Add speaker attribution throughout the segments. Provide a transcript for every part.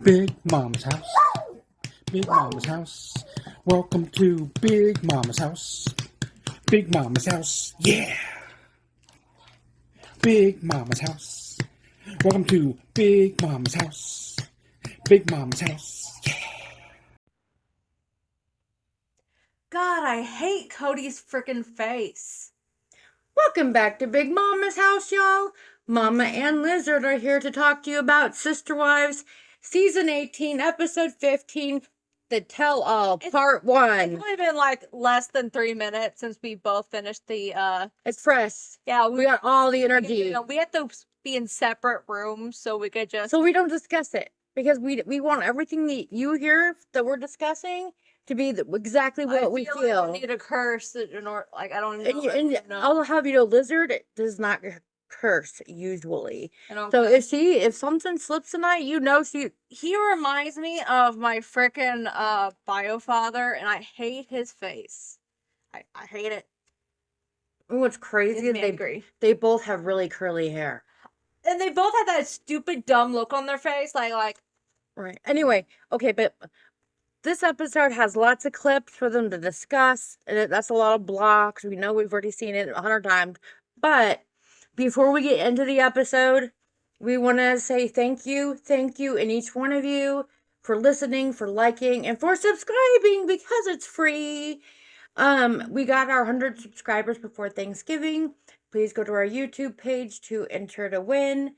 Speaker 1: Big Mama's house. Big Mama's house. Welcome to Big Mama's house. Big Mama's house. Yeah. Big Mama's house. Welcome to Big Mama's house. Big Mama's house. Yeah.
Speaker 2: God, I hate Cody's freaking face.
Speaker 3: Welcome back to Big Mama's house, y'all. Mama and Lizard are here to talk to you about Sister Wives, Season 18, Episode 15, The Tell-All, Part 1.
Speaker 2: It's only been like less than 3 minutes since we both finished the,
Speaker 3: It's fresh.
Speaker 2: yeah,
Speaker 3: We got all the energy.
Speaker 2: we have to be in separate rooms so we could just...
Speaker 3: So we don't discuss it, because we want everything that you hear that we're discussing to be exactly what we feel.
Speaker 2: I need to curse, or like, I don't know.
Speaker 3: And I'll have you know, Lizard does not curse usually.
Speaker 2: And
Speaker 3: So if something slips tonight, you know
Speaker 2: he reminds me of my freaking bio father, and I hate his face. I hate it.
Speaker 3: What's crazy is they both have really curly hair.
Speaker 2: And they both have that stupid dumb look on their face, like
Speaker 3: right. Anyway, okay, but this episode has lots of clips for them to discuss. And that's a lot of blocks. We know we've already seen it 100 times. But before we get into the episode, we want to say thank you, and each one of you for listening, for liking, and for subscribing because it's free. We got our 100 subscribers before Thanksgiving. Please go to our YouTube page to enter to win.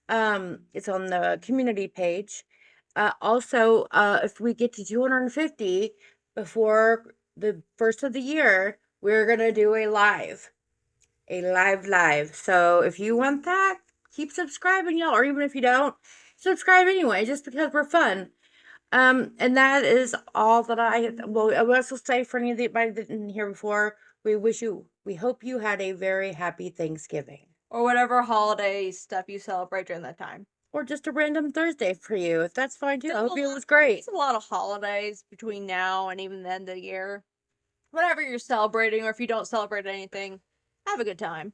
Speaker 3: It's on the community page. Also, if we get to 250 before the first of the year, we're going to do a live. So if you want that, keep subscribing, y'all. Or even if you don't, subscribe anyway, just because we're fun. And that is all that I will also say for anybody that didn't hear before. We hope you had a very happy Thanksgiving.
Speaker 2: Or whatever holiday stuff you celebrate during that time.
Speaker 3: Or just a random Thursday for you, if that's fine too. I hope it was great.
Speaker 2: There's a lot of holidays between now and even the end of the year. Whatever you're celebrating, or if you don't celebrate anything, have a good time.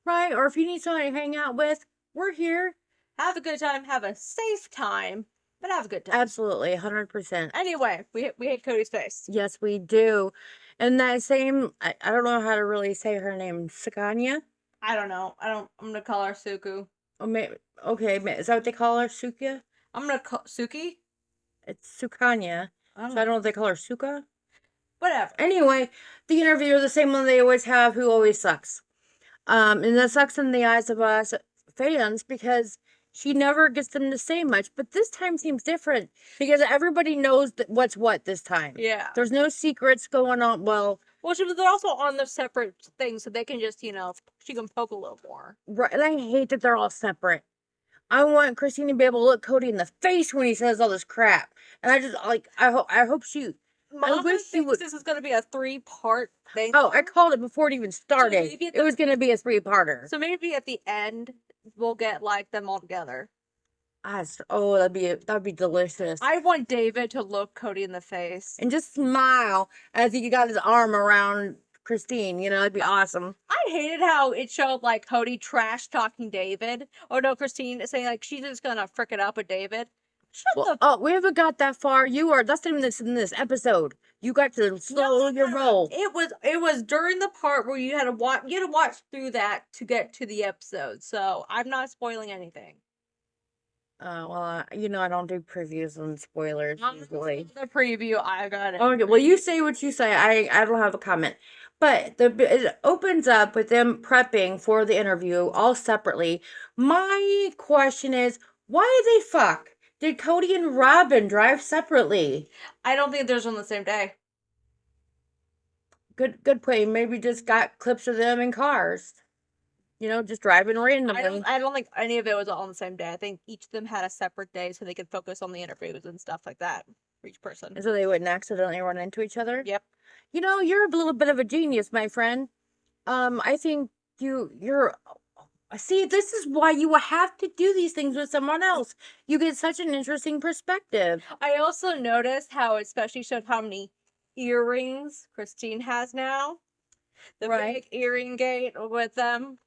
Speaker 3: Right, or if you need somebody to hang out with, we're here.
Speaker 2: Have a good time, have a safe time, but have a good time.
Speaker 3: Absolutely, 100%.
Speaker 2: Anyway, we hate Cody's face.
Speaker 3: Yes, we do. And that same, I don't know how to really say her name, Sakanya?
Speaker 2: I don't know. I'm gonna call her Suku.
Speaker 3: Oh, maybe, okay, is that what they call her, Sukia?
Speaker 2: I'm gonna call Suki?
Speaker 3: It's Sukanya. I don't know if they call her Suka.
Speaker 2: Whatever.
Speaker 3: Anyway, the interviewer, the same one they always have, who always sucks. And that sucks in the eyes of us fans because she never gets them to say much. But this time seems different because everybody knows what's what this time.
Speaker 2: Yeah.
Speaker 3: There's no secrets going on. Well,
Speaker 2: they're also on the separate things, so they can just, she can poke a little more.
Speaker 3: Right, and I hate that they're all separate. I want Christine to be able to look Cody in the face when he says all this crap. And I just, I hope she...
Speaker 2: Mama thinks this is going to be a 3-part thing.
Speaker 3: Oh, I called it before it even started. So it was going to be a 3-parter.
Speaker 2: So maybe at the end, we'll get, them all together.
Speaker 3: Oh, that'd be delicious.
Speaker 2: I want David to look Cody in the face.
Speaker 3: And just smile as he got his arm around Christine. That'd be awesome.
Speaker 2: I hated how it showed, Cody trash-talking David. Or no, Christine saying, she's just going to frick it up with David.
Speaker 3: We haven't got that far. That's not even in this episode. You got to slow your roll.
Speaker 2: It was during the part where you had to watch through that to get to the episode. So I'm not spoiling anything.
Speaker 3: I don't do previews and spoilers usually.
Speaker 2: The preview, I got it.
Speaker 3: Okay, well, you say what you say. I don't have a comment. But it opens up with them prepping for the interview all separately. My question is, why did they fuck? Did Cody and Robin drive separately?
Speaker 2: I don't think they're on the same day.
Speaker 3: Good point. Maybe just got clips of them in cars. Just driving randomly.
Speaker 2: I don't think any of it was all on the same day. I think each of them had a separate day so they could focus on the interviews and stuff like that for each person.
Speaker 3: And so they wouldn't accidentally run into each other?
Speaker 2: Yep.
Speaker 3: You're a little bit of a genius, my friend. I think you're... See, this is why you have to do these things with someone else. You get such an interesting perspective.
Speaker 2: I also noticed how it especially showed how many earrings Christine has now. The big earring gate with them.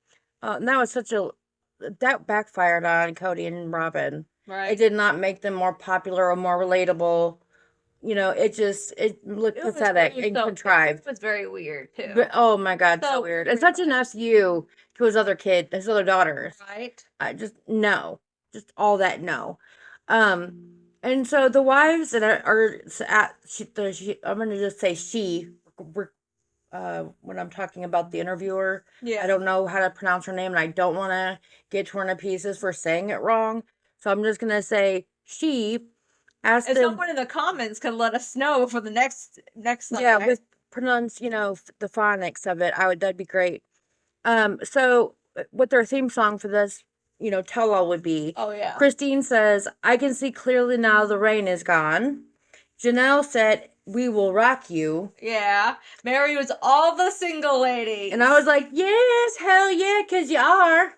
Speaker 3: That backfired on Cody and Robin.
Speaker 2: Right.
Speaker 3: It did not make them more popular or more relatable. You know, it looked
Speaker 2: It was
Speaker 3: pathetic
Speaker 2: weird,
Speaker 3: and
Speaker 2: so
Speaker 3: contrived.
Speaker 2: it was very weird too.
Speaker 3: But oh my God, so
Speaker 2: So
Speaker 3: weird. And such an SU to his other daughters.
Speaker 2: right?
Speaker 3: I just no, just all that no. And so the wives that I'm gonna just say when I'm talking about the interviewer.
Speaker 2: Yeah.
Speaker 3: I don't know how to pronounce her name, and I don't want to get torn to pieces for saying it wrong. So I'm just gonna say she asked
Speaker 2: If
Speaker 3: them.
Speaker 2: someone in the comments could let us know for the next
Speaker 3: Yeah,
Speaker 2: subject.
Speaker 3: with pronounce, the phonics of it, that'd be great. So what their theme song for this, tell all would be.
Speaker 2: Oh yeah.
Speaker 3: Christine says, "I can see clearly now the rain is gone." Janelle said, "We will rock you."
Speaker 2: Yeah. Mary was all the single ladies.
Speaker 3: And I was like, yes, hell yeah, because you are.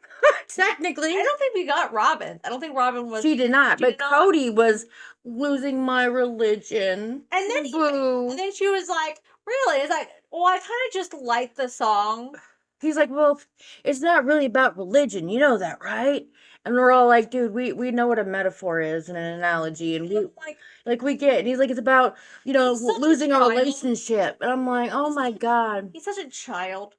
Speaker 3: Technically.
Speaker 2: I don't think we got Robin. I don't think Robin was.
Speaker 3: She did not.
Speaker 2: She
Speaker 3: But
Speaker 2: did not.
Speaker 3: Cody was losing my religion.
Speaker 2: And then
Speaker 3: Boo.
Speaker 2: and then she was like, really? It's like, well, I kind of just like the song.
Speaker 3: He's like, well, it's not really about religion. You know that, right? And we're all like, dude, we know what a metaphor is and an analogy. And we get it. And he's like, it's about,
Speaker 2: He's such a
Speaker 3: losing a
Speaker 2: child.
Speaker 3: relationship. And I'm like, oh my God.
Speaker 2: He's such a child.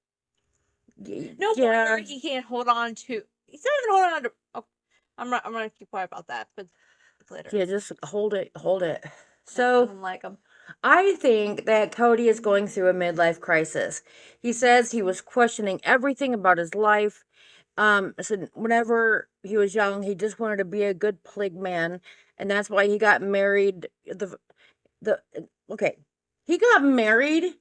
Speaker 3: Yeah.
Speaker 2: No wonder he can't hold on to. He's not even holding on to. Oh, I'm gonna keep quiet about that, but later.
Speaker 3: Yeah, just hold it. So
Speaker 2: I don't like him.
Speaker 3: I think that Cody is going through a midlife crisis. He says he was questioning everything about his life. So whenever he was young, he just wanted to be a good plig man, and that's why he got married. Okay, he got married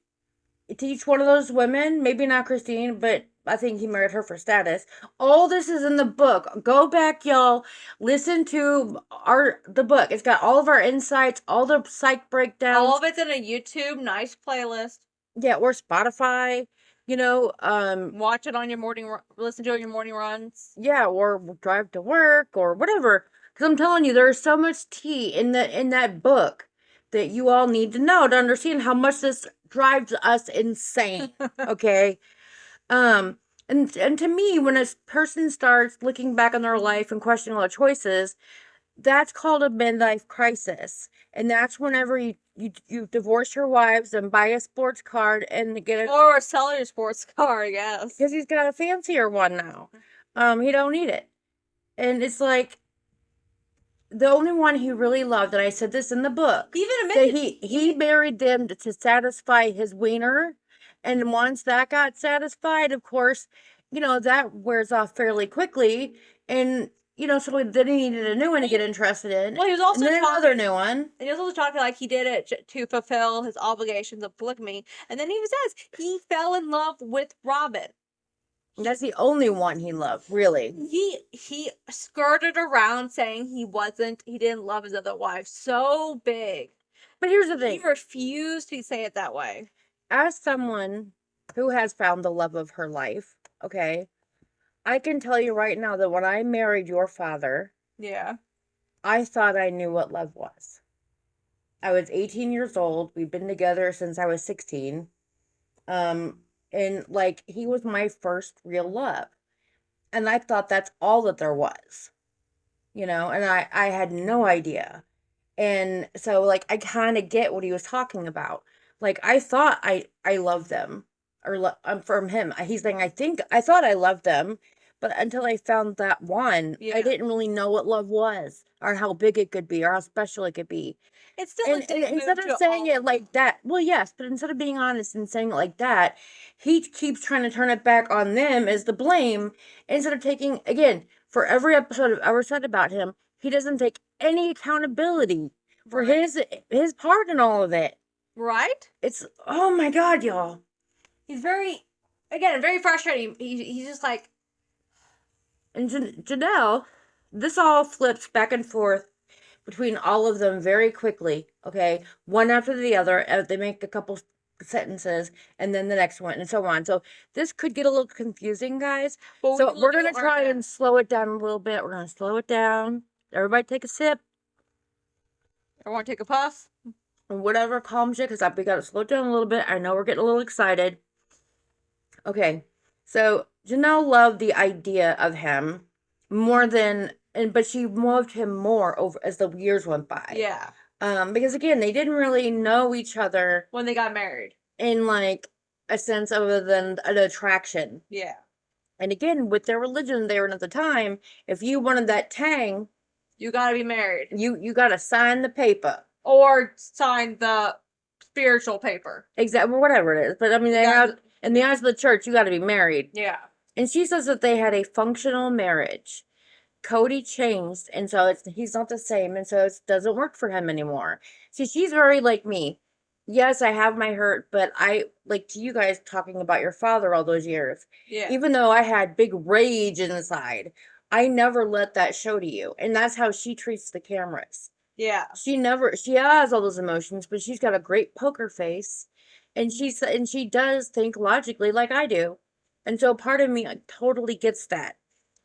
Speaker 3: to each one of those women. Maybe not Christine, but I think he married her for status. All this is in the book. Go back, y'all. Listen to the book. It's got all of our insights, all the psych breakdowns.
Speaker 2: All of it's in a YouTube nice playlist.
Speaker 3: Yeah, or Spotify.
Speaker 2: Watch it on your listen to it on your morning runs.
Speaker 3: Yeah, or drive to work or whatever. Because I'm telling you, there's so much tea in that book that you all need to know to understand how much this drives us insane. Okay. And to me, when a person starts looking back on their life and questioning all their choices, that's called a midlife crisis. And that's whenever you divorce your wives and buy a sports car and get
Speaker 2: or sell your sports car, I guess.
Speaker 3: Because he's got a fancier one now. He don't need it. And it's like the only one he really loved, and I said this in the book.
Speaker 2: Even admitted
Speaker 3: he married them to satisfy his wiener. And once that got satisfied, of course, that wears off fairly quickly. And so then he needed a new one to get interested in.
Speaker 2: Well, he was also
Speaker 3: another new one.
Speaker 2: And he was also talking like he did it to fulfill his obligations of polygamy. And then he says he fell in love with Robin.
Speaker 3: That's the only one he loved, really.
Speaker 2: He skirted around saying he didn't love his other wife so big.
Speaker 3: But here's the thing.
Speaker 2: He refused to say it that way.
Speaker 3: As someone who has found the love of her life, okay, I can tell you right now that when I married your father,
Speaker 2: yeah,
Speaker 3: I thought I knew what love was. I was 18 years old. We've been together since I was 16. And like he was my first real love. And I thought that's all that there was. And I had no idea. And so like I kind of get what he was talking about. Like I thought I loved them or from him. He's saying I thought I loved them, but until I found that one, I didn't really know what love was or how big it could be or how special it could be.
Speaker 2: It's still
Speaker 3: and instead of saying it like that, well, yes, but instead of being honest and saying it like that, he keeps trying to turn it back on them as the blame instead of taking, again, for every episode I've ever said about him, he doesn't take any accountability for his part in all of it.
Speaker 2: Right?
Speaker 3: It's, oh my God, y'all.
Speaker 2: He's very frustrating. He's just like.
Speaker 3: And Janelle, this all flips back and forth between all of them very quickly, okay? One after the other. They make a couple sentences, and then the next one, and so on. So this could get a little confusing, guys.
Speaker 2: Well,
Speaker 3: so we're going to try and slow it down a little bit. We're going to slow it down. Everybody take a sip.
Speaker 2: Everyone take a puff.
Speaker 3: Whatever calms you, because we got to slow it down a little bit. I know we're getting a little excited. Okay, so Janelle loved the idea of him more than but she loved him more over as the years went by.
Speaker 2: Yeah.
Speaker 3: Because again, they didn't really know each other
Speaker 2: When they got married.
Speaker 3: in like a sense other than an attraction.
Speaker 2: Yeah.
Speaker 3: And again, with their religion there and at the time, if you wanted that tang,
Speaker 2: You gotta be married.
Speaker 3: you gotta sign the paper.
Speaker 2: Or sign the spiritual paper.
Speaker 3: Exactly, whatever it is. But I mean, they have in the eyes of the church, you got to be married.
Speaker 2: Yeah.
Speaker 3: And she says that they had a functional marriage. Cody changed, and so he's not the same, and so it doesn't work for him anymore. See, she's very like me. Yes, I have my hurt, but I like to you guys talking about your father all those years.
Speaker 2: Yeah.
Speaker 3: Even though I had big rage inside, I never let that show to you, and that's how she treats the cameras.
Speaker 2: Yeah.
Speaker 3: She has all those emotions, but she's got a great poker face, and she does think logically like I do, and so part of me totally gets that,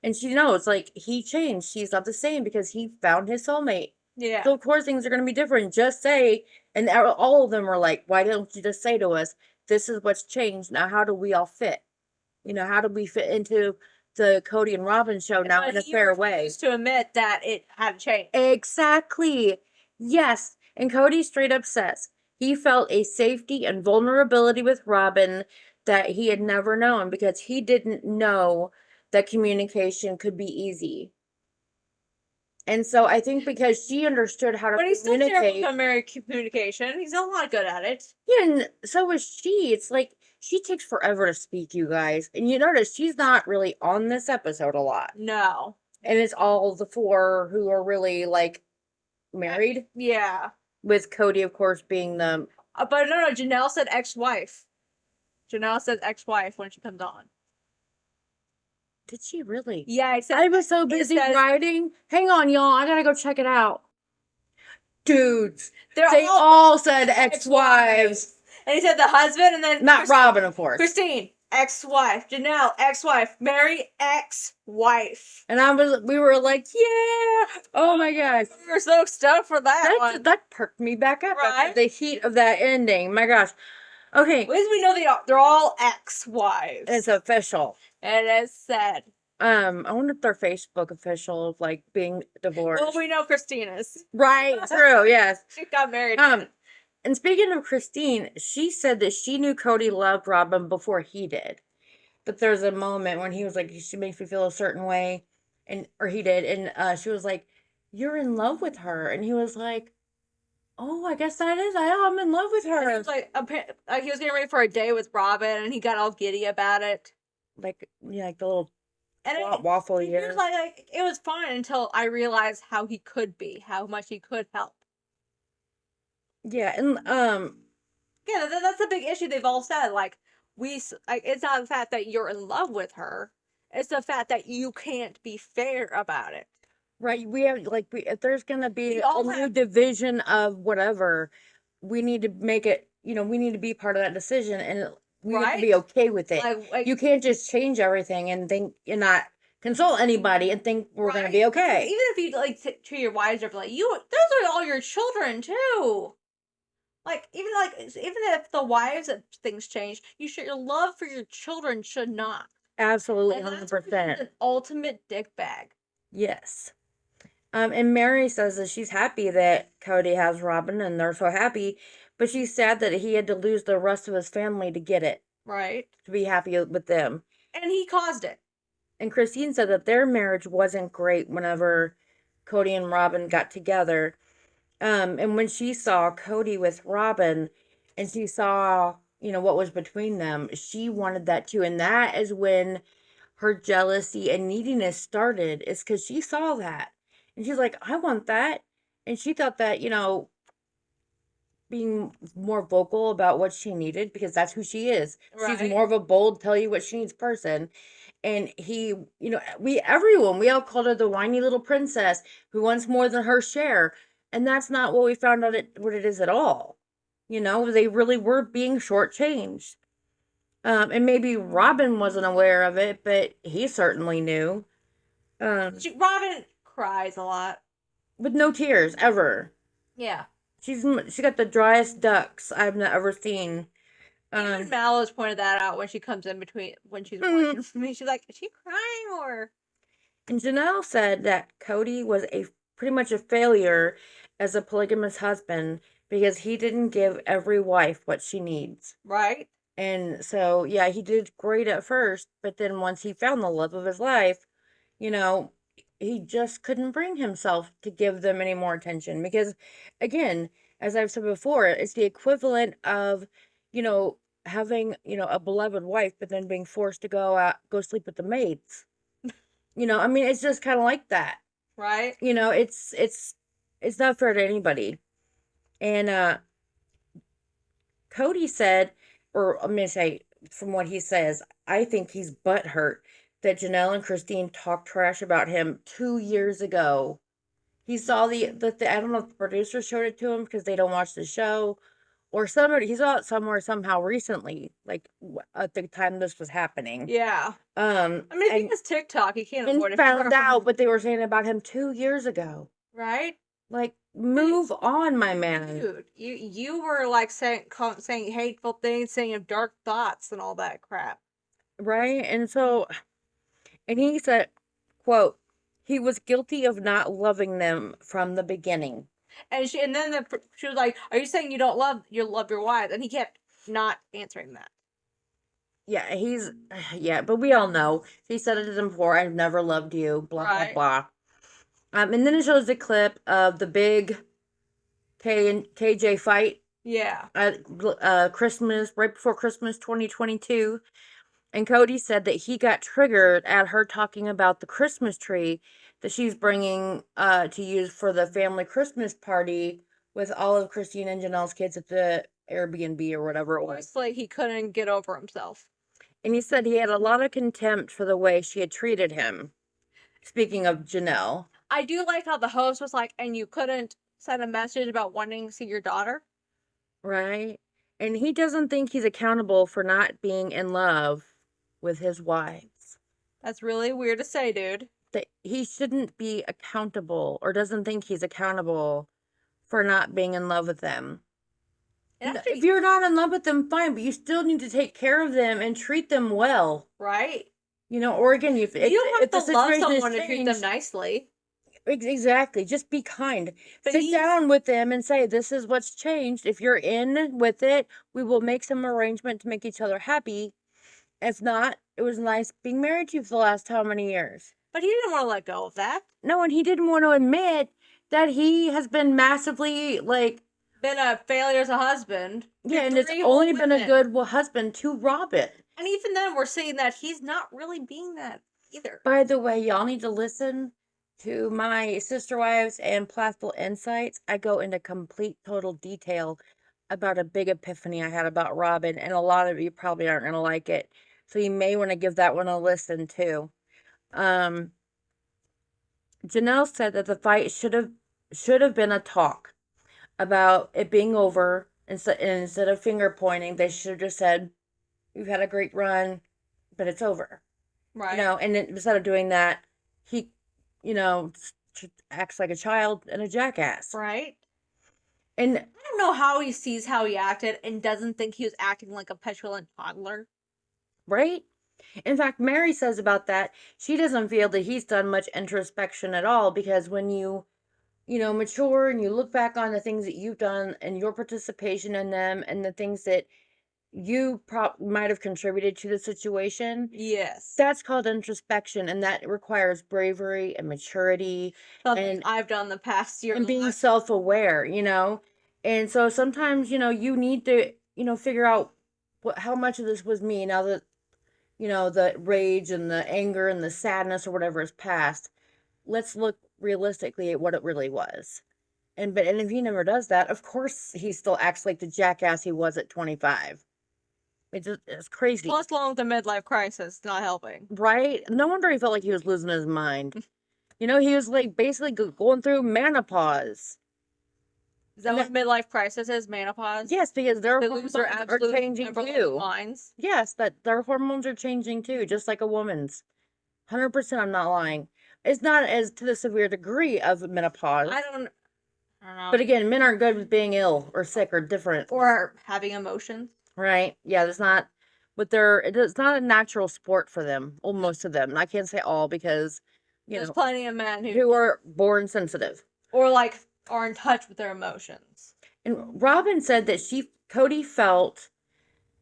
Speaker 3: and she knows like he changed. She's not the same because he found his soulmate.
Speaker 2: Yeah.
Speaker 3: So of course things are gonna be different. Just say, and all of them were like, why don't you just say to us, this is what's changed now? How do we all fit? How do we fit into the Cody and Robin show now in a fair way?
Speaker 2: To admit that it had changed.
Speaker 3: Exactly. Yes. And Cody straight up says he felt a safety and vulnerability with Robin that he had never known because he didn't know that communication could be easy. And so I think because she understood how to
Speaker 2: But he's still
Speaker 3: communicate.
Speaker 2: terrible at communication. He's not a lot good at it.
Speaker 3: Yeah, and so is she. It's like she takes forever to speak, you guys. And you notice she's not really on this episode a lot.
Speaker 2: No.
Speaker 3: And it's all the four who are really like married.
Speaker 2: Yeah.
Speaker 3: With Cody, of course, being the.
Speaker 2: But no, Janelle said ex-wife. Janelle said ex-wife when she comes on.
Speaker 3: Did she really?
Speaker 2: Yeah,
Speaker 3: I was so busy writing. Hang on, y'all. I gotta go check it out. Dudes, they all said ex-wives.
Speaker 2: And he said the husband, and then
Speaker 3: not Robin, of course.
Speaker 2: Christine, ex-wife. Janelle, ex-wife. Mary, ex-wife.
Speaker 3: And we were like, yeah. Oh my gosh.
Speaker 2: We were so stoked for that one.
Speaker 3: That perked me back up
Speaker 2: Right?
Speaker 3: after the heat of that ending. My gosh. Okay.
Speaker 2: At least we know they're all ex-wives.
Speaker 3: It's official.
Speaker 2: And it's said.
Speaker 3: I wonder if they're Facebook official of like being divorced.
Speaker 2: Well, we know Christina's.
Speaker 3: Right, true, yes.
Speaker 2: She got married.
Speaker 3: And speaking of Christine, she said that she knew Cody loved Robin before he did. But there's a moment when he was like, she makes me feel a certain way, or he did, and she was like, you're in love with her, and he was like, oh, I guess that is. I'm in love with her.
Speaker 2: He was like, he was getting ready for a day with Robin, and he got all giddy about it.
Speaker 3: Like the little waffle ears.
Speaker 2: He was like, it was fine until I realized how he could be, how much he could help.
Speaker 3: Yeah, and
Speaker 2: yeah, that's a big issue. They've all said it's not the fact that you're in love with her; it's the fact that you can't be fair about it.
Speaker 3: Right, we have if there's gonna be a new division of whatever, we need to make it. We need to be part of that decision, and we have to be okay with it. You can't just change everything and think you're not consult anybody and think we're gonna be okay.
Speaker 2: Even if you to your wives are those are all your children too. Even if the wives things change, your love for your children should not.
Speaker 3: Absolutely, 100%.
Speaker 2: An ultimate dick bag.
Speaker 3: Yes. And Mary says that she's happy that Cody has Robin and they're so happy, but she's sad that he had to lose the rest of his family to get it.
Speaker 2: Right.
Speaker 3: To be happy with them.
Speaker 2: And he caused it.
Speaker 3: And Christine said that their marriage wasn't great whenever Cody and Robin got together. And when she saw Cody with Robin and she saw, what was between them, she wanted that too. And that is when her jealousy and neediness started. It's because she saw that. And she's like, I want that. And she thought that, being more vocal about what she needed, because that's who she is. Right. She's more of a bold, tell you what she needs person. And he, we all called her the whiny little princess who wants more than her share. And that's not what we found out what it is at all. They really were being shortchanged. And maybe Robin wasn't aware of it, but he certainly knew.
Speaker 2: Robin cries a lot.
Speaker 3: With no tears, ever.
Speaker 2: Yeah.
Speaker 3: She got the driest ducts I've ever seen.
Speaker 2: Even Mallow's pointed that out when she comes in between, when she's watching me. She's like, is she crying or?
Speaker 3: And Janelle said that Cody was pretty much a failure as a polygamous husband because he didn't give every wife what she needs.
Speaker 2: Right?
Speaker 3: And so, yeah, he did great at first, but then once he found the love of his life, you know, he just couldn't bring himself to give them any more attention because, again, as I've said before, it's the equivalent of, you know, having, a beloved wife, but then being forced to go sleep with the maids. I mean, it's just kind of like that.
Speaker 2: Right?
Speaker 3: It's not fair to anybody. And Cody said, or I'm gonna say from what he says, I think he's butthurt that Janelle and Christine talked trash about him 2 years ago. He saw the I don't know if the producer showed it to him because they don't watch the show, or somebody he saw it somewhere somehow recently, like at the time this was happening.
Speaker 2: Yeah.
Speaker 3: Um,
Speaker 2: I mean, if he
Speaker 3: and
Speaker 2: has TikTok, he can't
Speaker 3: and
Speaker 2: avoid it
Speaker 3: found
Speaker 2: forever.
Speaker 3: out what they were saying about him 2 years ago.
Speaker 2: Right?
Speaker 3: Like, move on, my man.
Speaker 2: Dude, you were like saying hateful things, saying dark thoughts and all that crap.
Speaker 3: Right? And he said, quote, he was guilty of not loving them from the beginning.
Speaker 2: And she was like, "Are you saying you don't love your wife?" And he kept not answering that.
Speaker 3: Yeah, yeah, but we all know. He said it to them before, I've never loved you, blah, blah,
Speaker 2: Right?
Speaker 3: blah. And then it shows a clip of the big K and KJ fight
Speaker 2: Yeah.
Speaker 3: at Christmas, right before Christmas 2022. And Cody said that he got triggered at her talking about the Christmas tree that she's bringing to use for the family Christmas party with all of Christine and Janelle's kids at the Airbnb or whatever it was.
Speaker 2: Obviously, he couldn't get over himself.
Speaker 3: And he said he had a lot of contempt for the way she had treated him. Speaking of Janelle.
Speaker 2: I do like how the host was like, "And you couldn't send a message about wanting to see your daughter."
Speaker 3: Right? And he doesn't think he's accountable for not being in love with his wives.
Speaker 2: That's really weird to say, dude.
Speaker 3: That he shouldn't be accountable or doesn't think he's accountable for not being in love with them.
Speaker 2: And actually,
Speaker 3: If you're not in love with them, fine, but you still need to take care of them and treat them well.
Speaker 2: right?
Speaker 3: Or again,
Speaker 2: You don't have to love someone to treat them nicely.
Speaker 3: Exactly. Just be kind.
Speaker 2: But
Speaker 3: Sit down with them and say, this is what's changed. If you're in with it, we will make some arrangement to make each other happy. If not, it was nice being married to you for the last how many years?
Speaker 2: But he didn't want to let go of that.
Speaker 3: No, and he didn't want to admit that he has been massively,
Speaker 2: Been a failure as a husband.
Speaker 3: yeah, and it's only been a good husband to Robin.
Speaker 2: And even then, we're seeing that he's not really being that either.
Speaker 3: By the way, y'all need to listen to my Sister Wives and Plathville Insights. I go into complete, total detail about a big epiphany I had about Robin, and a lot of you probably aren't going to like it. So you may want to give that one a listen too. Janelle said that the fight should have been a talk about it being over, instead of finger pointing. They should have just said, "We've had a great run, but it's over."
Speaker 2: Right.
Speaker 3: And then instead of doing that, he, acts like a child and a jackass.
Speaker 2: Right.
Speaker 3: And
Speaker 2: I don't know how he sees how he acted and doesn't think he was acting like a petulant toddler.
Speaker 3: right? In fact, Mary says about that, she doesn't feel that he's done much introspection at all because when you mature and you look back on the things that you've done and your participation in them and the things that you might have contributed to the situation.
Speaker 2: Yes.
Speaker 3: That's called introspection, and that requires bravery and maturity.
Speaker 2: Something
Speaker 3: and
Speaker 2: I've done the past year.
Speaker 3: And being self-aware, And so sometimes, you need to, figure out how much of this was me now that, the rage and the anger and the sadness or whatever is past. Let's look realistically at what it really was. And if he never does that, of course he still acts like the jackass he was at 25. It's crazy.
Speaker 2: Plus, along with the midlife crisis, not helping.
Speaker 3: Right? No wonder he felt like he was losing his mind. He was basically going through menopause.
Speaker 2: Is that what midlife crisis is? Menopause?
Speaker 3: Yes, because their
Speaker 2: hormones
Speaker 3: are changing too.
Speaker 2: Minds.
Speaker 3: Yes, that their hormones are changing too, just like a woman's. 100%, I'm not lying. It's not as to the severe degree of menopause.
Speaker 2: I don't know.
Speaker 3: But again, men aren't good with being ill or sick or different.
Speaker 2: Or having emotions.
Speaker 3: Right? Yeah, it's not a natural sport for them. Well, most of them. And I can't say all because you
Speaker 2: There's
Speaker 3: know,
Speaker 2: plenty of men
Speaker 3: who are born sensitive.
Speaker 2: or like are in touch with their emotions.
Speaker 3: And Robin said that Cody felt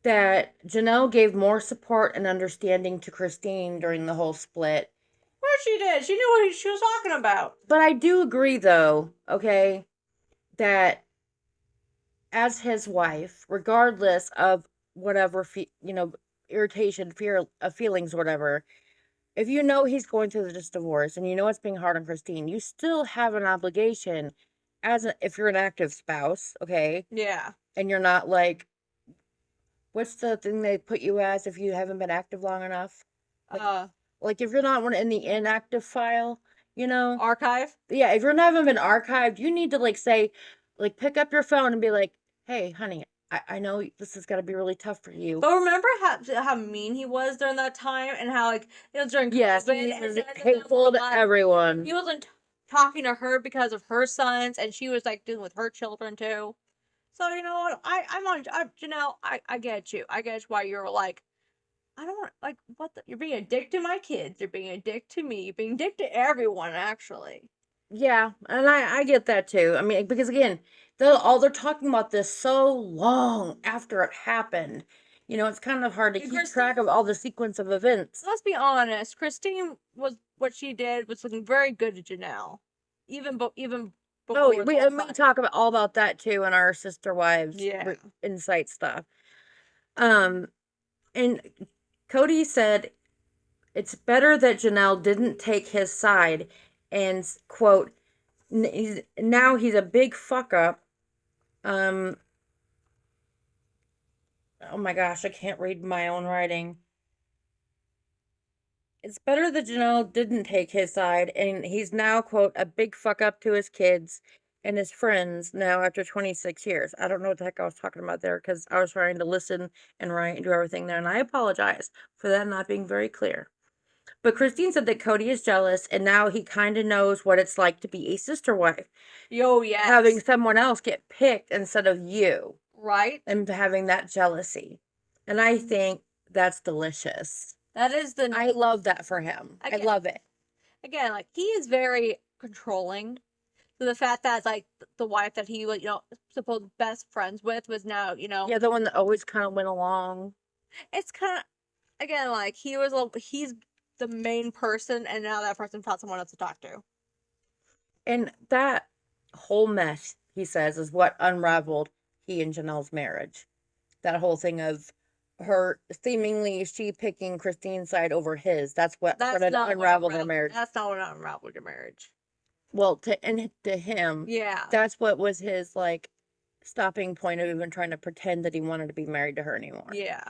Speaker 3: that Janelle gave more support and understanding to Christine during the whole split.
Speaker 2: Well, she did. She knew what she was talking about.
Speaker 3: But I do agree, though, okay, that as his wife, regardless of whatever, irritation, fear of feelings, whatever, if you know he's going through this divorce and you know it's being hard on Christine, you still have an obligation if you're an active spouse, okay?
Speaker 2: Yeah.
Speaker 3: And you're not like, what's the thing they put you as if you haven't been active long enough? Like if you're not in the inactive file,
Speaker 2: Archive.
Speaker 3: Yeah, if you're not even been archived, you need to say, pick up your phone and be like, hey, honey, I know this is gonna be really tough for you.
Speaker 2: But remember how mean he was during that time, and how during
Speaker 3: Yes,
Speaker 2: COVID,
Speaker 3: he
Speaker 2: and
Speaker 3: was
Speaker 2: none of them
Speaker 3: hateful
Speaker 2: were
Speaker 3: to everyone.
Speaker 2: He wasn't talking to her because of her sons, and she was dealing with her children too. So you know what? Janelle. I get you. I get why you're like, I don't want what you're being a dick to my kids. You're being a dick to me. You're being a dick to everyone. Actually.
Speaker 3: Yeah, and I get that too. I mean, because again, they're talking about this so long after it happened. It's kind of hard to keep track of all the sequence of events.
Speaker 2: Let's be honest. Christine what she did was looking very good to Janelle, even before.
Speaker 3: Oh, we talk all about that too in our sister wives insight stuff. And Cody said it's better that Janelle didn't take his side, and quote, now he's a big fuck up. Oh my gosh, I can't read my own writing. It's better that Janelle didn't take his side, and he's now, quote, a big fuck up to his kids and his friends now after 26 years. I don't know what the heck I was talking about there because I was trying to listen and write and do everything there, and I apologize for that not being very clear. But Christine said that Cody is jealous, and now he kind of knows what it's like to be a sister wife.
Speaker 2: Yo, yes.
Speaker 3: Having someone else get picked instead of you.
Speaker 2: Right.
Speaker 3: And having that jealousy. And I think that's delicious.
Speaker 2: That is
Speaker 3: I love that for him. I love it.
Speaker 2: Again, he is very controlling. So the fact that the wife that he was, supposed best friends with was now,
Speaker 3: Yeah, the one that always kind of went along.
Speaker 2: It's kind of, again, he's the main person, and now that person found someone else to talk to.
Speaker 3: And that whole mess, he says, is what unraveled he and Janelle's marriage. That whole thing of her seemingly she picking Christine's side over his. That's what unraveled their marriage.
Speaker 2: That's not what unraveled your marriage.
Speaker 3: Well, to him,
Speaker 2: yeah,
Speaker 3: that's what was his stopping point of even trying to pretend that he wanted to be married to her anymore.
Speaker 2: Yeah.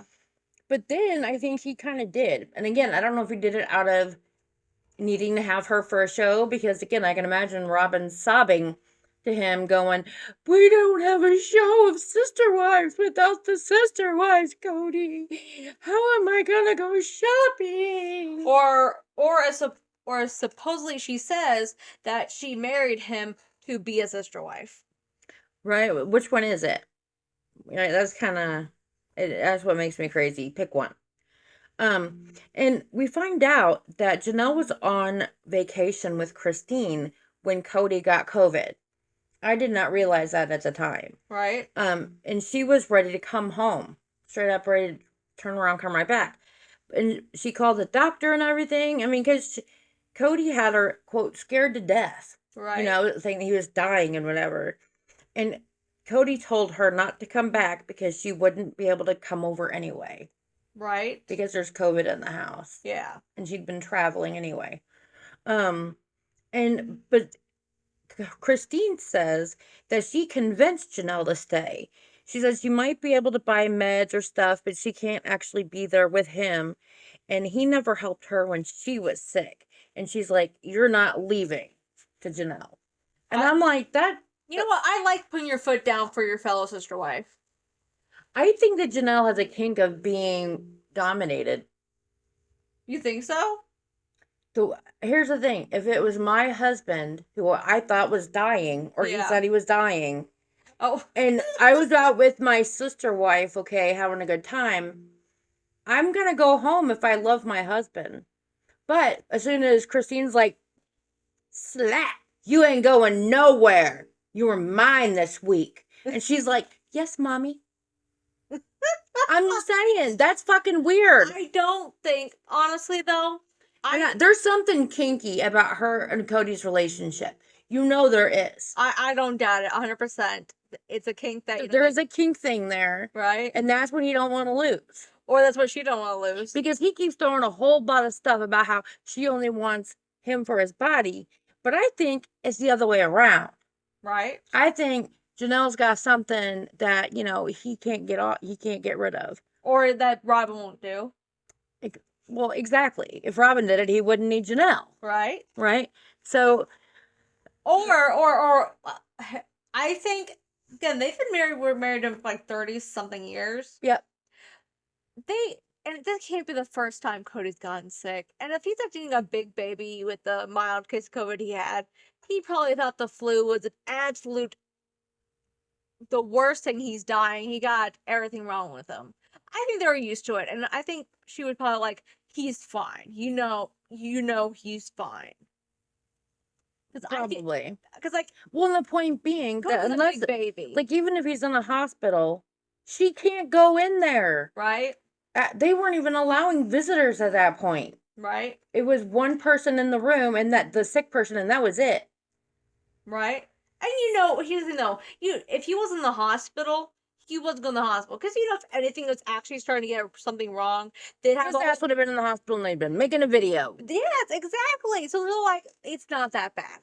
Speaker 3: But then I think he kind of did. And again, I don't know if he did it out of needing to have her for a show, because again, I can imagine Robin sobbing to him going, we don't have a show of sister wives without the sister wives, Cody. How am I gonna go shopping?
Speaker 2: Or supposedly she says that she married him to be a sister wife.
Speaker 3: Right? Which one is it? That's that's what makes me crazy. Pick one. And we find out that Janelle was on vacation with Christine when Cody got COVID. I did not realize that at the time.
Speaker 2: Right.
Speaker 3: And she was ready to come home. Straight up ready to turn around, come right back. And she called the doctor and everything. I mean, because Cody had her, quote, scared to death.
Speaker 2: Right.
Speaker 3: Saying he was dying and whatever. And Cody told her not to come back because she wouldn't be able to come over anyway.
Speaker 2: Right.
Speaker 3: Because there's COVID in the house.
Speaker 2: Yeah.
Speaker 3: And she'd been traveling anyway. But Christine says that she convinced Janelle to stay. She says she might be able to buy meds or stuff, but she can't actually be there with him. And he never helped her when she was sick. And she's like, you're not leaving, to Janelle. And I'm like, that...
Speaker 2: You know what? I like putting your foot down for your fellow sister wife.
Speaker 3: I think that Janelle has a kink of being dominated.
Speaker 2: You think so?
Speaker 3: So here's the thing. If it was my husband, who I thought was dying, or he said he was dying, and I was out with my sister wife, okay, having a good time, I'm going to go home if I love my husband. But as soon as Christine's like, slap. You ain't going nowhere. You were mine this week. And she's like, yes, mommy. I'm just saying, that's fucking weird.
Speaker 2: I don't think, honestly, though,
Speaker 3: There's something kinky about her and Cody's relationship. You know there is.
Speaker 2: I don't doubt it 100%. It's a kink that
Speaker 3: There is a kink thing there.
Speaker 2: right?
Speaker 3: And that's what he don't want to lose.
Speaker 2: Or that's what she don't want to lose.
Speaker 3: Because he keeps throwing a whole lot of stuff about how she only wants him for his body. But I think it's the other way around.
Speaker 2: Right?
Speaker 3: I think Janelle's got something that, he can't get rid of.
Speaker 2: Or that Robin won't do.
Speaker 3: Well, exactly. If Robin did it, he wouldn't need Janelle.
Speaker 2: Right?
Speaker 3: Right? So,
Speaker 2: or I think, again, they've been married for like 30 something years.
Speaker 3: yep.
Speaker 2: And this can't be the first time Cody's gotten sick. And if he's having a big baby with the mild case of COVID he had, he probably thought the flu was the worst thing. He's dying. He got everything wrong with him. I think they were used to it. And I think she was probably like, he's fine. You know he's fine.
Speaker 3: Probably.
Speaker 2: Because, like,
Speaker 3: well, the point being that
Speaker 2: Cody's a
Speaker 3: unless,
Speaker 2: big baby.
Speaker 3: like, even if he's in a hospital, she can't go in there.
Speaker 2: Right?
Speaker 3: They weren't even allowing visitors at that point.
Speaker 2: Right?
Speaker 3: It was one person in the room and the sick person, and that was it.
Speaker 2: Right? And here's the thing though, if he was in the hospital, he wasn't going to the hospital. Because if anything was actually starting to get something wrong, they'd have
Speaker 3: His ass would have been in the hospital and they'd been making a video.
Speaker 2: Yes, exactly. So they're like, it's not that bad.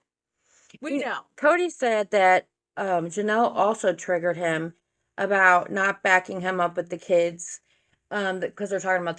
Speaker 2: We know.
Speaker 3: Cody said that Janelle also triggered him about not backing him up with the kids. Because they're talking about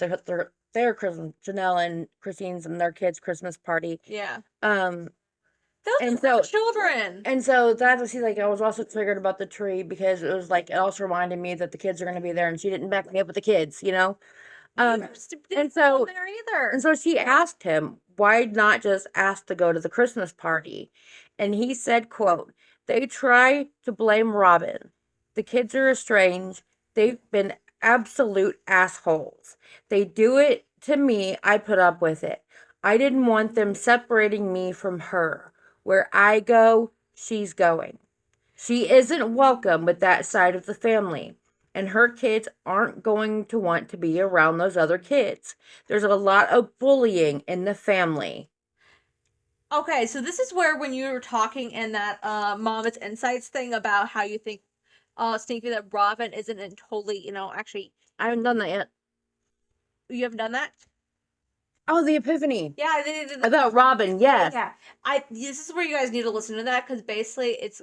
Speaker 3: their Christmas, Janelle and Christine's and their kids' Christmas party.
Speaker 2: Yeah.
Speaker 3: And
Speaker 2: Those are children.
Speaker 3: And so that was, I was also triggered about the tree because it was like, it also reminded me that the kids are going to be there and she didn't back me up with the kids, and so
Speaker 2: there either.
Speaker 3: And so she asked him, why not just ask to go to the Christmas party? And he said, quote, they try to blame Robin. The kids are estranged. They've been absolute assholes. They do it to me. I put up with it. I didn't want them separating me from her. Where I go, she's going. She isn't welcome with that side of the family. And her kids aren't going to want to be around those other kids. There's a lot of bullying in the family.
Speaker 2: Okay, so this is where when you were talking in that Mama's Insights thing about how you think Sneaky that Robin isn't in totally, actually.
Speaker 3: I haven't done that yet.
Speaker 2: You haven't done that?
Speaker 3: Oh, the epiphany.
Speaker 2: Yeah,
Speaker 3: about Robin, yes.
Speaker 2: Yeah. This is where you guys need to listen to that because basically it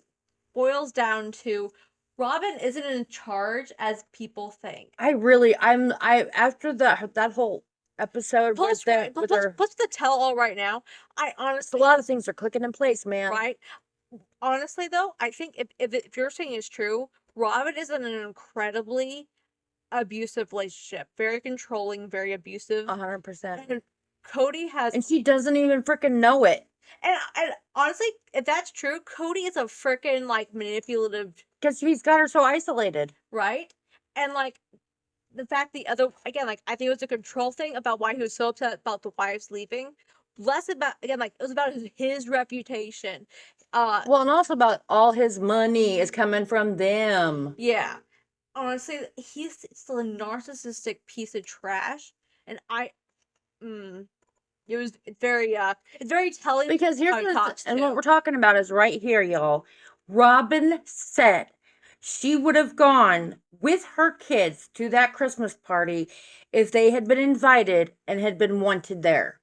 Speaker 2: boils down to Robin isn't in charge as people think.
Speaker 3: After that whole episode
Speaker 2: plus the tell all right now, I honestly
Speaker 3: a lot of things are clicking in place, man.
Speaker 2: Right? Honestly though, I think if you're saying is true, Robin is in an incredibly abusive relationship. Very controlling, very abusive.
Speaker 3: 100%.
Speaker 2: And Cody has...
Speaker 3: And she doesn't even freaking know it.
Speaker 2: And honestly, if that's true, Cody is a freaking, manipulative...
Speaker 3: Because he's got her so isolated.
Speaker 2: Right? And, the fact again, I think it was a control thing about why he was so upset about the wives leaving. Less about, again, it was about his reputation.
Speaker 3: And also about all his money is coming from them.
Speaker 2: Yeah. Honestly, he's still a narcissistic piece of trash. And it's very telling.
Speaker 3: Because and what we're talking about is right here, y'all. Robin said she would have gone with her kids to that Christmas party if they had been invited and had been wanted there.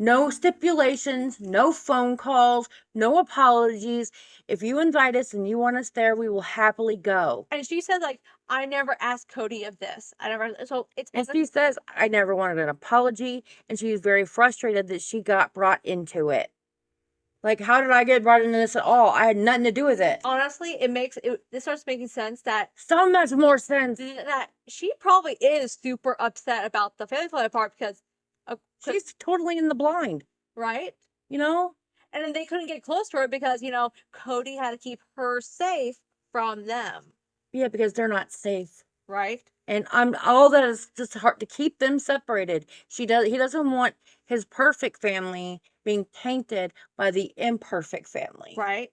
Speaker 3: No stipulations, no phone calls, no apologies. If you invite us and you want us there, we will happily go.
Speaker 2: And she said, I never asked Cody of this.
Speaker 3: She says, I never wanted an apology. And she's very frustrated that she got brought into it. How did I get brought into this at all? I had nothing to do with it.
Speaker 2: Honestly, this starts making sense that...
Speaker 3: So much more sense.
Speaker 2: That she probably is super upset about the family flight part because...
Speaker 3: she's totally in the blind.
Speaker 2: Right?
Speaker 3: And
Speaker 2: then they couldn't get close to her because, Cody had to keep her safe from them.
Speaker 3: Yeah, because they're not safe.
Speaker 2: Right?
Speaker 3: And all that is just hard to keep them separated. He doesn't want his perfect family being tainted by the imperfect family.
Speaker 2: Right.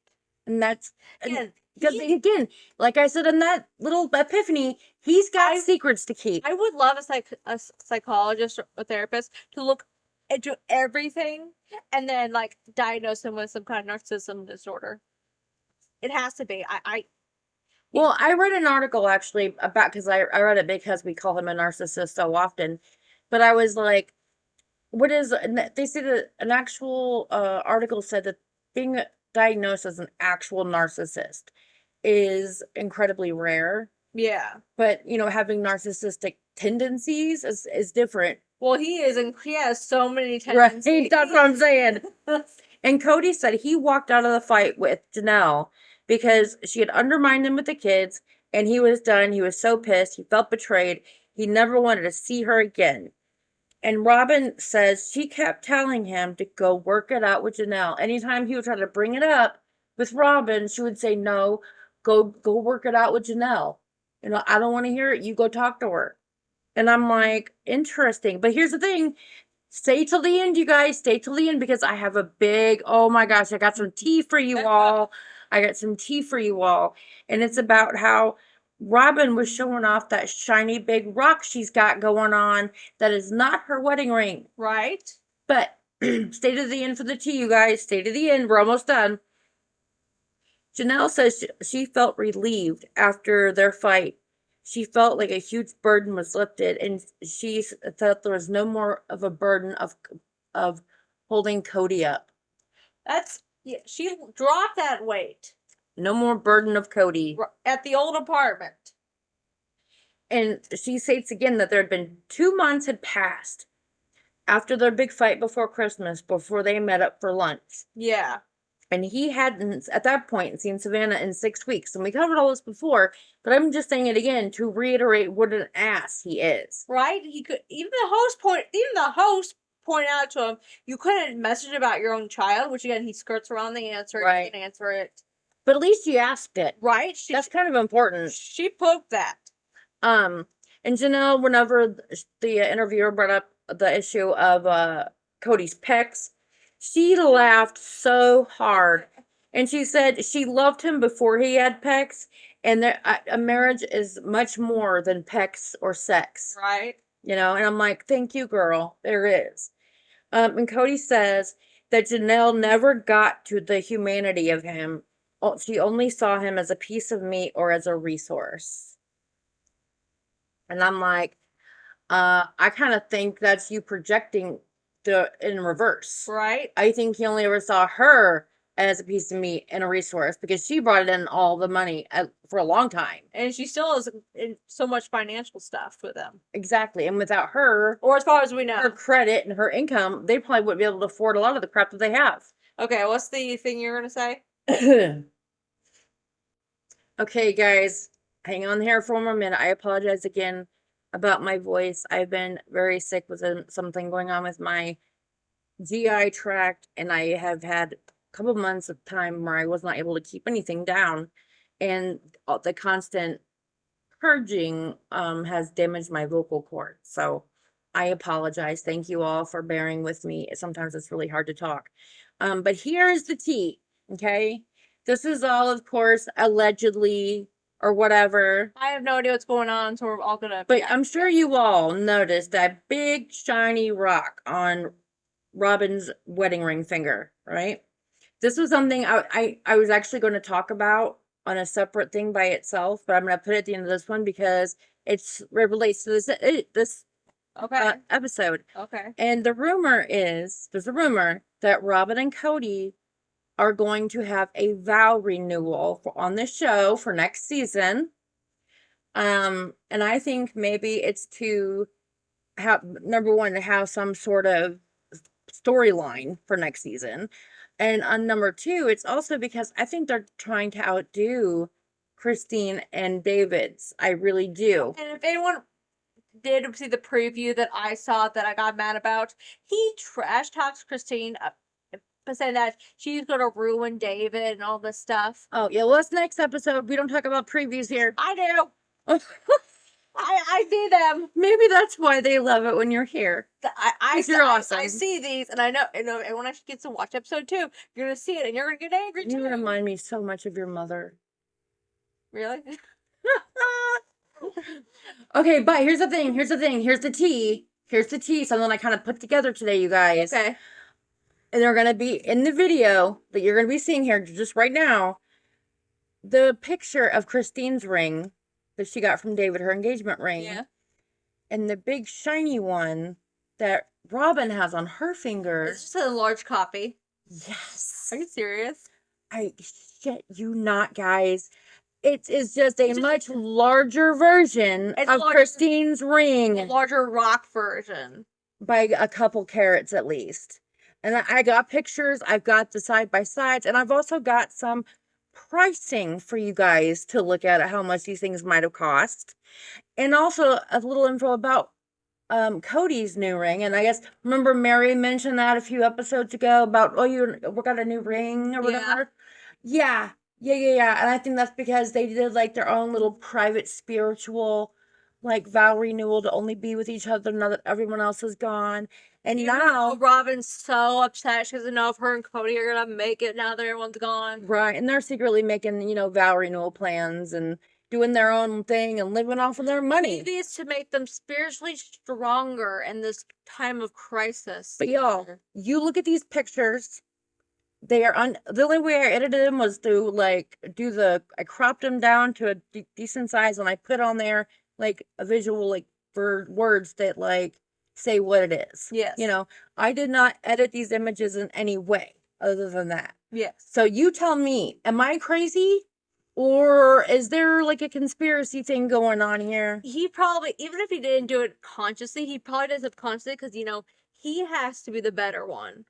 Speaker 3: And that's
Speaker 2: Again,
Speaker 3: because again, like I said in that little epiphany, he's got secrets to keep.
Speaker 2: I would love a psychologist or a therapist to look into everything and then like diagnose him with some kind of narcissism disorder. It has to be.
Speaker 3: Well, I read an article actually about, because I read it because we call him a narcissist so often, but I was like, what is, and they said that an actual article said that being diagnosed as an actual narcissist is incredibly rare.
Speaker 2: Yeah.
Speaker 3: But, having narcissistic tendencies is different.
Speaker 2: Well, he has so many
Speaker 3: Right,
Speaker 2: tendencies.
Speaker 3: that's what I'm saying. And Cody said he walked out of the fight with Janelle because she had undermined him with the kids, and he was done. He was so pissed. He felt betrayed. He never wanted to see her again. And Robin says she kept telling him to go work it out with Janelle. Anytime he would try to bring it up with Robin, she would say, no, go work it out with Janelle. I don't want to hear it. You go talk to her. And I'm like, interesting. But here's the thing. Stay till the end, you guys. Stay till the end, because I have a big, oh my gosh, I got some tea for you all. I got some tea for you all. And it's about how Robin was showing off that shiny big rock she's got going on that is not her wedding ring.
Speaker 2: Right.
Speaker 3: But stay to the end for the tea, you guys. Stay to the end. We're almost done. Janelle says she felt relieved after their fight. She felt like a huge burden was lifted, and she thought there was no more of a burden of holding Cody up.
Speaker 2: She dropped that weight.
Speaker 3: No more burden of Cody.
Speaker 2: At the old apartment.
Speaker 3: And she states again that there had been 2 months had passed after their big fight before Christmas, before they met up for lunch.
Speaker 2: Yeah.
Speaker 3: And he hadn't, at that point, seen Savannah in 6 weeks. And we covered all this before, but I'm just saying it again to reiterate what an ass he is.
Speaker 2: Right? He could, even the host pointed out to him, you couldn't message about your own child, which again, he skirts around the answer.
Speaker 3: Right.
Speaker 2: He didn't answer it.
Speaker 3: But at least you asked it.
Speaker 2: Right?
Speaker 3: That's kind of important.
Speaker 2: She poked that.
Speaker 3: And Janelle, whenever the interviewer brought up the issue of Cody's pecs, she laughed so hard. And she said she loved him before he had pecs, and a marriage is much more than pecs or sex.
Speaker 2: Right.
Speaker 3: And I'm like, thank you, girl. There is. And Cody says that Janelle never got to the humanity of him. She only saw him as a piece of meat or as a resource. And I'm like, I kind of think that's you projecting in reverse.
Speaker 2: Right.
Speaker 3: I think he only ever saw her as a piece of meat and a resource because she brought in all the money for a long time.
Speaker 2: And she still has so much financial stuff with them.
Speaker 3: Exactly. And without her,
Speaker 2: or as far as we know,
Speaker 3: her credit and her income, they probably wouldn't be able to afford a lot of the crap that they have.
Speaker 2: Okay, what's the thing you're going to say?
Speaker 3: Okay, guys, hang on here for 1 minute. I apologize again about my voice. I've been very sick with something going on with my GI tract, and I have had a couple months of time where I was not able to keep anything down, and the constant purging has damaged my vocal cord. So I apologize. Thank you all for bearing with me. Sometimes it's really hard to talk. But here is the tea, okay? This is all, of course, allegedly or whatever.
Speaker 2: I have no idea what's going on, so we're all gonna...
Speaker 3: But I'm sure you all noticed that big shiny rock on Robin's wedding ring finger, right? This was something I was actually going to talk about on a separate thing by itself, but I'm going to put it at the end of this one because it relates to this episode.
Speaker 2: Okay.
Speaker 3: And there's a rumor that Robin and Cody are going to have a vow renewal on the show for next season. And I think maybe it's to have, number one, to have some sort of storyline for next season. And on number two, it's also because I think they're trying to outdo Christine and David's. I really do.
Speaker 2: And if anyone did see the preview that I saw that I got mad about, he trash talks Christine saying that she's gonna ruin David and all this stuff.
Speaker 3: Oh yeah, well, that's next episode. We don't talk about previews here.
Speaker 2: I do. I see them.
Speaker 3: Maybe that's why they love it when you're here.
Speaker 2: I
Speaker 3: You're awesome.
Speaker 2: I see these, and I know, and when I get to watch episode 2, you're gonna see it, and you're gonna get angry too.
Speaker 3: You remind me so much of your mother.
Speaker 2: Really?
Speaker 3: Okay, but here's the thing. Here's the thing. Here's the tea. Here's the tea. Something I kind of put together today, you guys.
Speaker 2: Okay.
Speaker 3: And they're going to be in the video that you're going to be seeing here just right now. The picture of Christine's ring that she got from David, her engagement ring.
Speaker 2: Yeah.
Speaker 3: And the big shiny one that Robin has on her finger.
Speaker 2: It's just a large copy.
Speaker 3: Yes.
Speaker 2: Are you serious?
Speaker 3: I shit you not, guys. It is just a much larger version of Christine's ring.
Speaker 2: A larger rock version.
Speaker 3: By a couple carats at least. And I got pictures. I've got the side-by-sides. And I've also got some pricing for you guys to look at how much these things might have cost. And also a little info about Cody's new ring. And I guess, remember Mary mentioned that a few episodes ago about, oh, we got a new ring or whatever? Yeah. And I think that's because they did like their own little private spiritual like vow renewal to only be with each other now that everyone else is gone. And now
Speaker 2: Robin's so upset. She doesn't know if her and Cody are gonna make it now that everyone's gone.
Speaker 3: Right. And they're secretly making, vow renewal plans and doing their own thing and living off of their money.
Speaker 2: Maybe it's to make them spiritually stronger in this time of crisis.
Speaker 3: But y'all, you look at these pictures. They are the only way I edited them was to like I cropped them down to a decent size and I put on there like a visual like for words that like say what it is.
Speaker 2: Yes.
Speaker 3: I did not edit these images in any way other than that.
Speaker 2: Yes.
Speaker 3: So you tell me, am I crazy? Or is there like a conspiracy thing going on here?
Speaker 2: He probably, even if he didn't do it consciously, he probably does it consciously because, he has to be the better one.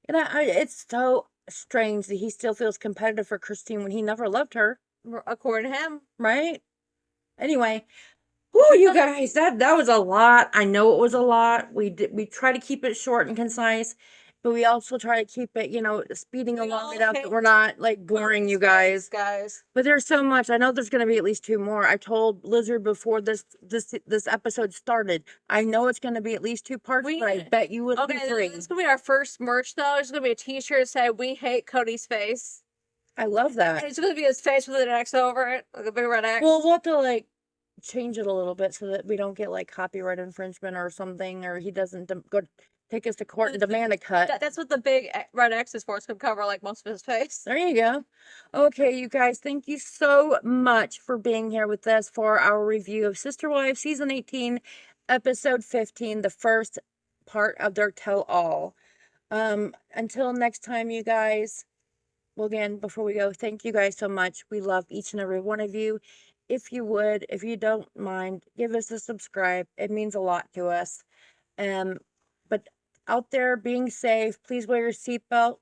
Speaker 3: And it's so strange that he still feels competitive for Christine when he never loved her.
Speaker 2: According to him.
Speaker 3: Right? Anyway, whoo, you guys, that was a lot. I know it was a lot. We try to keep it short and concise, but we also try to keep it, speeding along enough that we're not like boring you guys. But there's so much. I know there's going to be at least 2 more. I told Lizard before this episode started. I know it's going to be at least 2 parts, but I bet you it'll be 3.
Speaker 2: This is going to be our first merch though. It's going to be a t-shirt that says "We hate Cody's face."
Speaker 3: I love that.
Speaker 2: And it's going to be his face with an X over it, like a big red X.
Speaker 3: Well, we'll have to like change it a little bit so that we don't get like copyright infringement or something, or he doesn't go take us to court and demand a cut.
Speaker 2: That's what the big red X is for. It's going to cover like most of his face.
Speaker 3: There you go. Okay, you guys, thank you so much for being here with us for our review of Sister Wives season 18, episode 15, the first part of their tell-all. Until next time, you guys. Well, again, before we go, thank you guys so much. We love each and every one of you. If you don't mind, give us a subscribe. It means a lot to us. But out there, being safe. Please wear your seatbelt.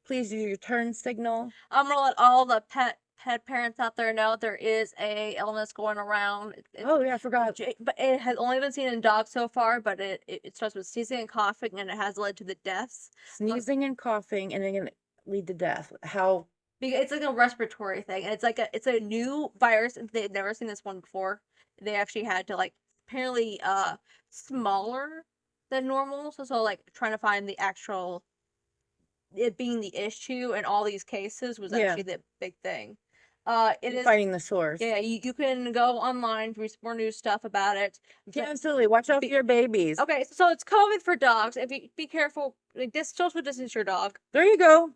Speaker 3: Please use your turn signal.
Speaker 2: I'm gonna let all the pet parents out there know there is a illness going around.
Speaker 3: Oh yeah, I forgot.
Speaker 2: But it has only been seen in dogs so far. But it starts with sneezing and coughing, and it has led to the deaths.
Speaker 3: Sneezing and coughing, and then gonna lead to death. How?
Speaker 2: Because it's like a respiratory thing, and it's a new virus. They've never seen this one before. They actually had to apparently smaller than normal. So like trying to find the actual it being the issue in all these cases was actually the big thing. It is
Speaker 3: finding the source.
Speaker 2: Yeah, you can go online, read more news stuff about it.
Speaker 3: Yeah, absolutely. Watch out for your babies.
Speaker 2: Okay, so it's COVID for dogs. If you be careful, social distance your dog.
Speaker 3: There you go.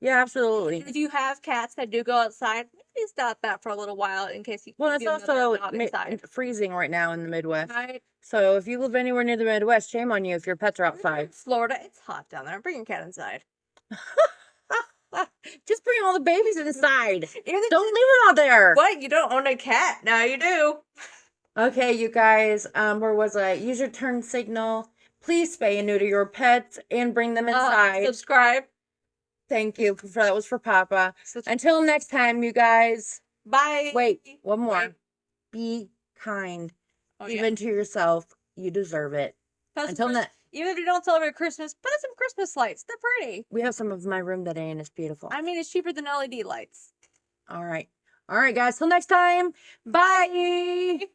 Speaker 3: Yeah, absolutely.
Speaker 2: If you have cats that do go outside, maybe stop that for a little while in case you.
Speaker 3: Well, it's also freezing right now in the Midwest.
Speaker 2: Right.
Speaker 3: So if you live anywhere near the Midwest, shame on you if your pets are outside.
Speaker 2: Florida, it's hot down there. Bring your cat inside.
Speaker 3: Just bring all the babies inside. Don't leave them out there.
Speaker 2: What? You don't own a cat? Now you do.
Speaker 3: Okay, you guys. Where was I? Use your turn signal. Please spay and neuter your pets and bring them inside.
Speaker 2: Subscribe.
Speaker 3: Thank you. That was for Papa. Until next time, you guys.
Speaker 2: Bye.
Speaker 3: Wait, one more. Bye. Be kind. Even to yourself. You deserve it. Until next.
Speaker 2: Even if you don't celebrate Christmas, put up some Christmas lights. They're pretty.
Speaker 3: We have some of my room today, and it's beautiful.
Speaker 2: I mean, it's cheaper than LED lights.
Speaker 3: All right. All right, guys. Till next time. Bye.